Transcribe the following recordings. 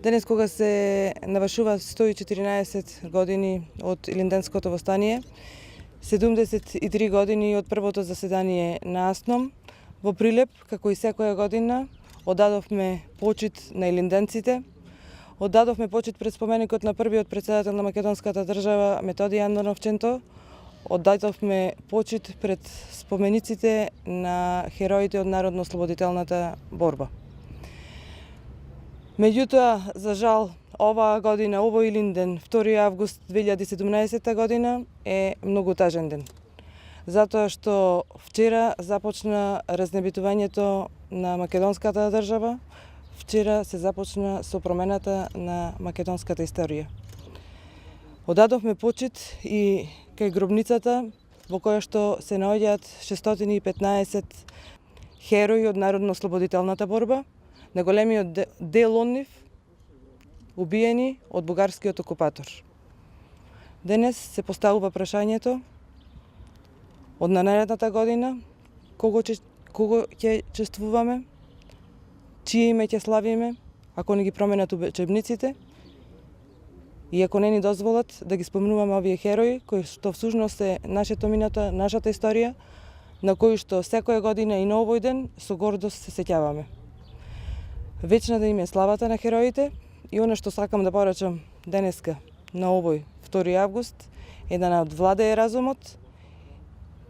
Денес кога се навршува 114 години од Илинденското востание, 73 години од првото заседание на АСНОМ, во Прилеп, како и секоја година, оддадовме почит на илинденците, оддадовме почит пред споменикот на првиот претседател на македонската држава Методи Андоновченто, оддадовме почит пред спомениците на хероите од народно-ослободителната борба. Меѓутоа, за жал, оваа година, овој Илинден, 2 август 2017 година, е многу тажен ден. Затоа што вчера започна разнебитувањето на македонската држава, вчера се започна со промената на македонската историја. Одадовме почит и кај гробницата во која што се наоѓаат 615 херои од народно-ослободителната борба, најголемиот дел од нив убиени од бугарскиот окупатор. Денес се поставува прашањето од наредната година кого ќе чествуваме, чие име ќе славиме, ако не ги променат учебниците и ако не ни дозволат да ги спомнуваме овие херои, кои што всушност е нашето минато, нашата историја, на кои што секоја година и на овој ден со гордост се сеќаваме. Вечна да им е славата на хероите и она што сакам да порачам денеска на овој 2 август е да надвладее разумот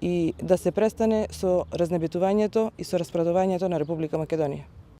и да се престане со разнебитувањето и со распредувањето на Република Македонија.